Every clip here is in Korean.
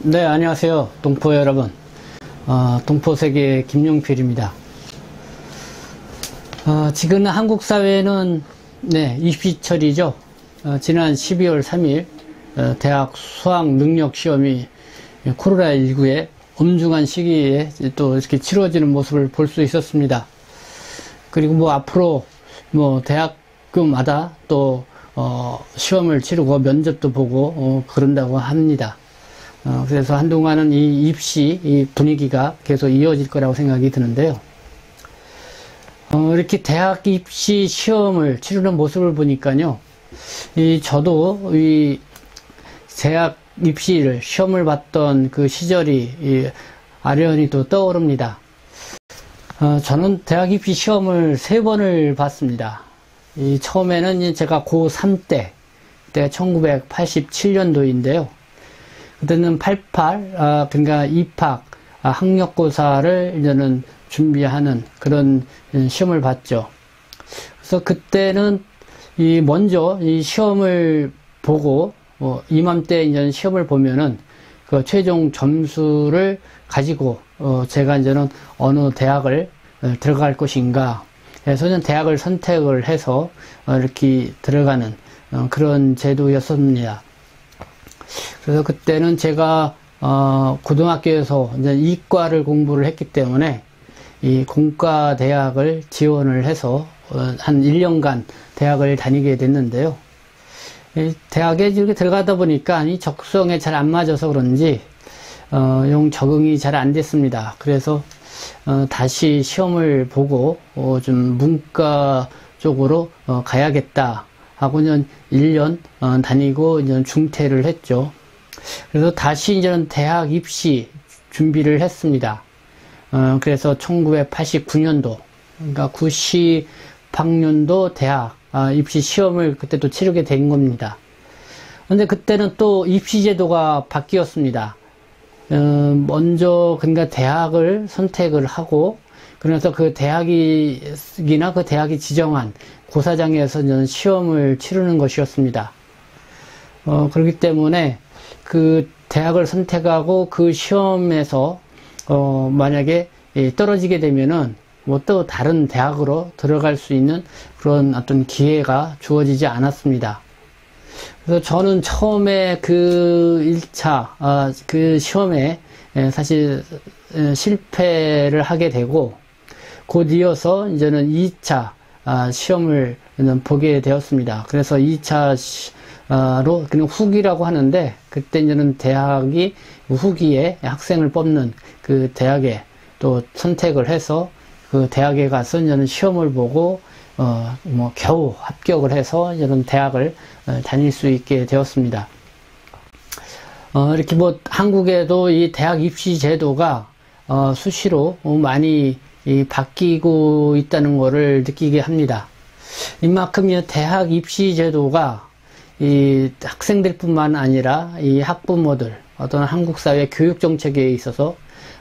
네, 안녕하세요. 동포 여러분. 동포세계 김용필입니다. 지금 한국 사회는, 입시철이죠. 지난 12월 3일, 대학 수학 능력 시험이 코로나19의 엄중한 시기에 또 이렇게 치러지는 모습을 볼 수 있었습니다. 그리고 앞으로 대학교마다 또, 시험을 치르고 면접도 보고, 그런다고 합니다. 그래서 한동안은 이 입시 이 분위기가 계속 이어질 거라고 생각이 드는데요. 이렇게 대학 입시 시험을 치르는 모습을 보니까요. 저도 이 대학 입시를 시험을 봤던 그 시절이 아련히 또 떠오릅니다. 저는 대학 입시 시험을 3번을 봤습니다. 처음에는 제가 고3 그때가 1987년도인데요. 그때는 88, 그러니까 입학, 학력고사를 이제는 준비하는 그런 시험을 봤죠. 그래서 그때는 먼저 이 시험을 보고, 이맘때 이제 시험을 보면은 그 최종 점수를 가지고, 제가 이제는 어느 대학을 들어갈 것인가 해서 대학을 선택을 해서 이렇게 들어가는 그런 제도였습니다. 그래서 그때는 제가 고등학교에서 이제 이과를 공부를 했기 때문에 이 공과 대학을 지원을 해서 한 1년간 대학을 다니게 됐는데요. 대학에 이렇게 들어가다 보니까 이 적성에 잘 안 맞아서 그런지 적응이 잘 안 됐습니다. 그래서 다시 시험을 보고 좀 문과 쪽으로 가야겠다 하고 1년 다니고 이제 중퇴를 했죠. 그래서 다시 이제는 대학 입시 준비를 했습니다. 그래서 1989년도, 그러니까 90학년도 대학 입시 시험을 그때 또 치르게 된 겁니다. 근데 그때는 또 입시 제도가 바뀌었습니다. 먼저 그러니까 대학을 선택을 하고, 그래서 그 대학이나 그 대학이 지정한 고사장에서 저는 시험을 치르는 것이었습니다. 그렇기 때문에 그 대학을 선택하고 그 시험에서 만약에 떨어지게 되면은 또 다른 대학으로 들어갈 수 있는 그런 어떤 기회가 주어지지 않았습니다. 그래서 저는 처음에 그 1차 그 시험에 사실 실패를 하게 되고, 곧 이어서 이제는 2차 시험을 보게 되었습니다. 그래서 2차로 그냥 후기라고 하는데, 그때 이제는 대학이 후기에 학생을 뽑는 그 대학에 또 선택을 해서 그 대학에 가서 이제는 시험을 보고 겨우 합격을 해서 이제는 대학을 다닐 수 있게 되었습니다. 이렇게 한국에도 이 대학 입시 제도가 수시로 많이 바뀌고 있다는 것을 느끼게 합니다. 이만큼 대학 입시 제도가 이 학생들뿐만 아니라 이 학부모들, 어떤 한국 사회 교육 정책에 있어서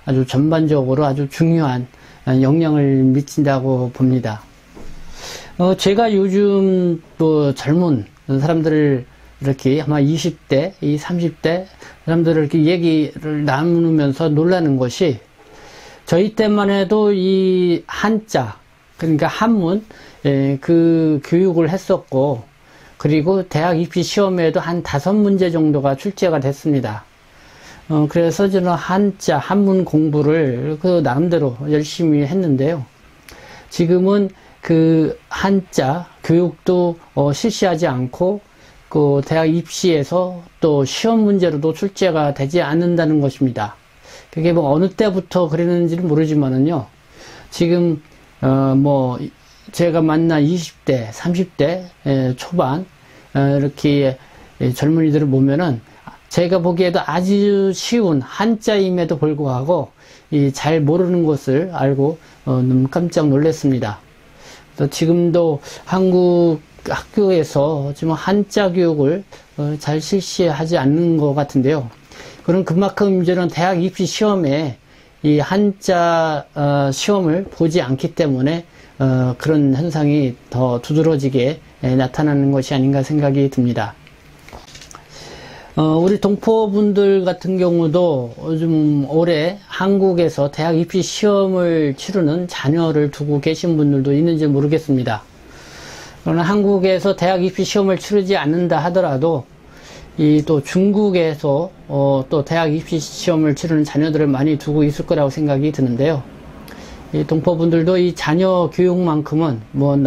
아주 전반적으로 아주 중요한 영향을 미친다고 봅니다. 제가 요즘 젊은 사람들을 이렇게 아마 20대, 30대 사람들을 이렇게 얘기를 나누면서 놀라는 것이, 저희 때만 해도 이 한자, 그러니까 한문, 그 교육을 했었고, 그리고 대학 입시 시험에도 한 5문제 정도가 출제가 됐습니다. 그래서 저는 한자, 한문 공부를 그 나름대로 열심히 했는데요. 지금은 그 한자 교육도 실시하지 않고, 그 대학 입시에서 또 시험 문제로도 출제가 되지 않는다는 것입니다. 그게 어느 때부터 그랬는지는 모르지만은요, 지금 제가 만난 20대, 30대 초반 이렇게 젊은이들을 보면은 제가 보기에도 아주 쉬운 한자임에도 불구하고 잘 모르는 것을 알고 너무 깜짝 놀랐습니다. 그래서 지금도 한국 학교에서 지금 한자 교육을 잘 실시하지 않는 것 같은데요. 그럼 그만큼 이제는 대학 입시 시험에 이 한자 시험을 보지 않기 때문에 그런 현상이 더 두드러지게 나타나는 것이 아닌가 생각이 듭니다. 우리 동포분들 같은 경우도 좀 올해 한국에서 대학 입시 시험을 치르는 자녀를 두고 계신 분들도 있는지 모르겠습니다. 그러나 한국에서 대학 입시 시험을 치르지 않는다 하더라도 또 중국에서 또 대학 입시 시험을 치르는 자녀들을 많이 두고 있을 거라고 생각이 드는데요. 이 동포분들도 이 자녀 교육만큼은 뭐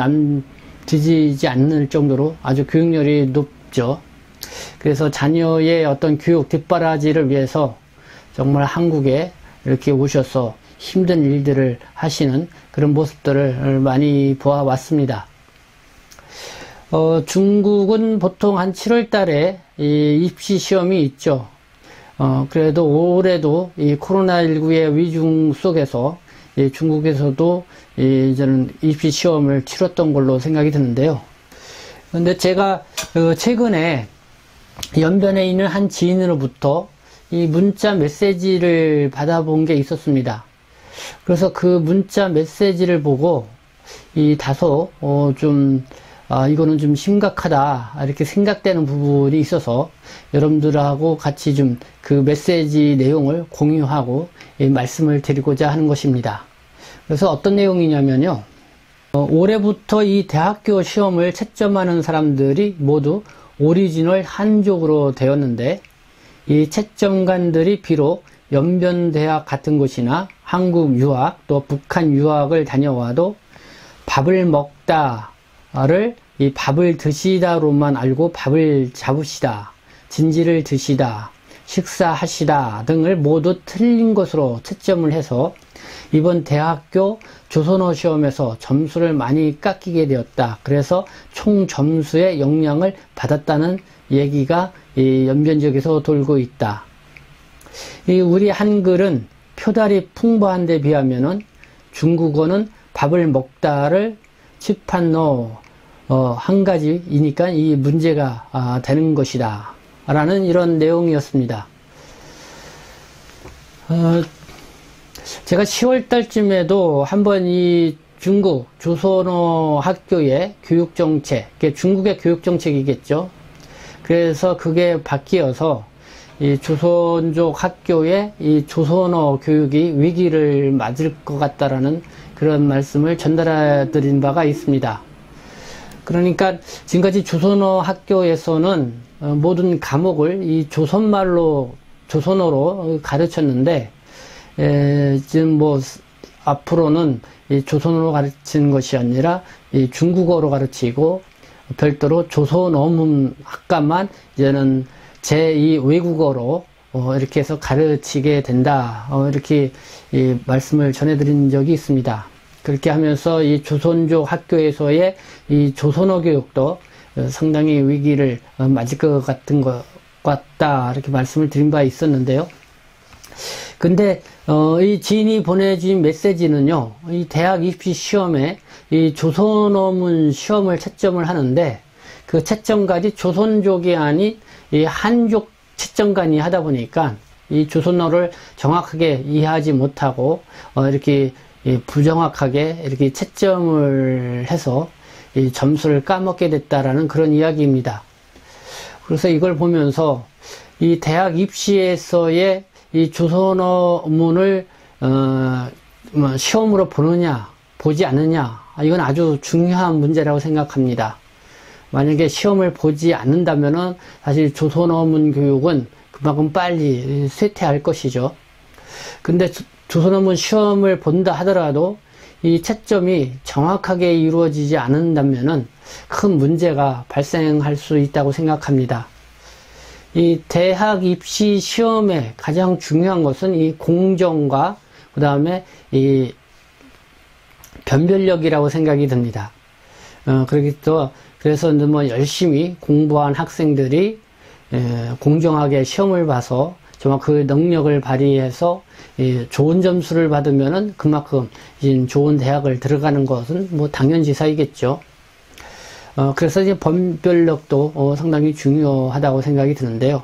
뒤지지 않을 정도로 아주 교육열이 높죠. 그래서 자녀의 어떤 교육 뒷바라지를 위해서 정말 한국에 이렇게 오셔서 힘든 일들을 하시는 그런 모습들을 많이 보아왔습니다. 중국은 보통 한 7월 달에 이 입시 시험이 있죠. 그래도 올해도 이 코로나19의 위중 속에서 중국에서도 저는 입시 시험을 치렀던 걸로 생각이 드는데요. 근데 제가 최근에 연변에 있는 한 지인으로부터 이 문자 메시지를 받아본 게 있었습니다. 그래서 그 문자 메시지를 보고 다소 이거는 좀 심각하다 이렇게 생각되는 부분이 있어서 여러분들하고 같이 좀 그 메시지 내용을 공유하고 말씀을 드리고자 하는 것입니다. 그래서 어떤 내용이냐면요. 올해부터 이 대학교 시험을 채점하는 사람들이 모두 오리지널 한족으로 되었는데 이 채점관들이 비록 연변대학 같은 곳이나 한국 유학 또 북한 유학을 다녀와도 밥을 먹다를 이 밥을 드시다로만 알고 밥을 잡으시다, 진지를 드시다, 식사하시다 등을 모두 틀린 것으로 채점을 해서 이번 대학교 조선어 시험에서 점수를 많이 깎이게 되었다. 그래서 총 점수의 영향을 받았다는 얘기가 이 연변 지역에서 돌고 있다. 우리 한글은 표달이 풍부한 데 비하면은 중국어는 밥을 먹다를 칠판노 한 가지이니까 이 문제가 되는 것이다. 라는 이런 내용이었습니다. 제가 10월 달쯤에도 한번 이 중국 조선어 학교의 교육정책, 중국의 교육정책이겠죠. 그래서 그게 바뀌어서 이 조선족 학교의 이 조선어 교육이 위기를 맞을 것 같다라는 그런 말씀을 전달해 드린 바가 있습니다. 그러니까 지금까지 조선어 학교에서는 모든 과목을 이 조선어로 가르쳤는데 지금 뭐 앞으로는 이 조선어로 가르치는 것이 아니라 이 중국어로 가르치고 별도로 조선어문 학과만 이제는 제2 외국어로 이렇게 해서 가르치게 된다. 이렇게 이 말씀을 전해드린 적이 있습니다. 그렇게 하면서 이 조선족 학교에서의 이 조선어 교육도 상당히 위기를 맞을 것 같다. 이렇게 말씀을 드린 바 있었는데요. 근데 이 지인이 보내준 메시지는요, 이 대학 입시 시험에 이 조선어문 시험을 채점을 하는데 그 채점관이 조선족이 아닌 이 한족 채점관이 하다 보니까 이 조선어를 정확하게 이해하지 못하고 이렇게 부정확하게 이렇게 채점을 해서 이 점수를 까먹게 됐다라는 그런 이야기입니다. 그래서 이걸 보면서 이 대학 입시에서의 이 조선어문을 시험으로 보느냐 보지 않느냐, 이건 아주 중요한 문제라고 생각합니다. 만약에 시험을 보지 않는다면은 사실 조선어문 교육은 그만큼 빨리 쇠퇴할 것이죠. 근데 조선어문 시험을 본다 하더라도 이 채점이 정확하게 이루어지지 않는다면은 큰 문제가 발생할 수 있다고 생각합니다. 이 대학 입시 시험의 가장 중요한 것은 이 공정과 그 다음에 이 변별력이라고 생각이 듭니다. 그래서 뭐 열심히 공부한 학생들이 공정하게 시험을 봐서 정말 그 능력을 발휘해서 좋은 점수를 받으면은 그만큼 좋은 대학을 들어가는 것은 뭐 당연지사이겠죠. 그래서 이제 변별력도 상당히 중요하다고 생각이 드는데요.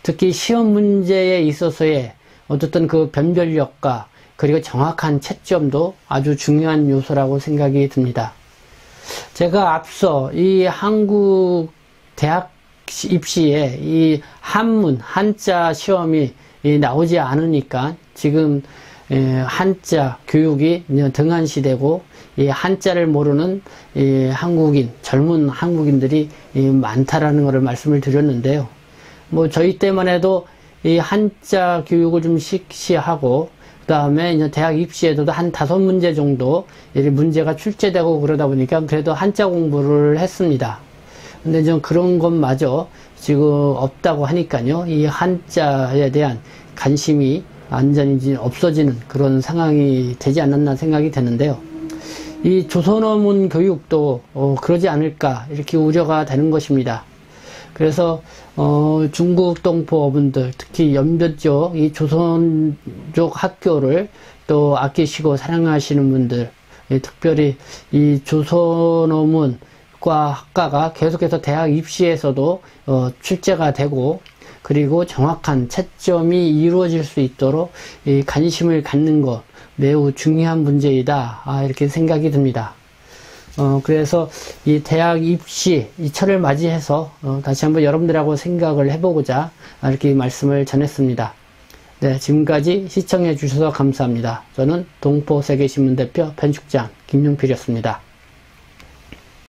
특히 시험 문제에 있어서의 어쨌든 그 변별력과 그리고 정확한 채점도 아주 중요한 요소라고 생각이 듭니다. 제가 앞서 이 한국 대학 입시에 이 한문, 한자 시험이 나오지 않으니까 지금 한자 교육이 등한시되고 이 한자를 모르는 한국인, 젊은 한국인들이 많다라는 것을 말씀을 드렸는데요. 뭐 저희 때만 해도 이 한자 교육을 좀 실시하고 그 다음에 이제 대학 입시에도 한 5문제 정도 문제가 출제되고 그러다 보니까 그래도 한자 공부를 했습니다. 근데 좀 그런 것마저 지금 없다고 하니까요. 이 한자에 대한 관심이 완전히 없어지는 그런 상황이 되지 않았나 생각이 되는데요. 이 조선어문 교육도 그러지 않을까 이렇게 우려가 되는 것입니다. 그래서 중국 동포 어분들, 특히 연변 쪽 이 조선족 학교를 또 아끼시고 사랑하시는 분들, 특별히 이 조선어문과 학과가 계속해서 대학 입시에서도 출제가 되고, 그리고 정확한 채점이 이루어질 수 있도록 이 관심을 갖는 것 매우 중요한 문제이다, 이렇게 생각이 듭니다. 그래서 이 대학 입시 이 철을 맞이해서 다시 한번 여러분들하고 생각을 해보고자 이렇게 말씀을 전했습니다. 네, 지금까지 시청해 주셔서 감사합니다. 저는 동포세계신문 대표 편집장 김용필이었습니다.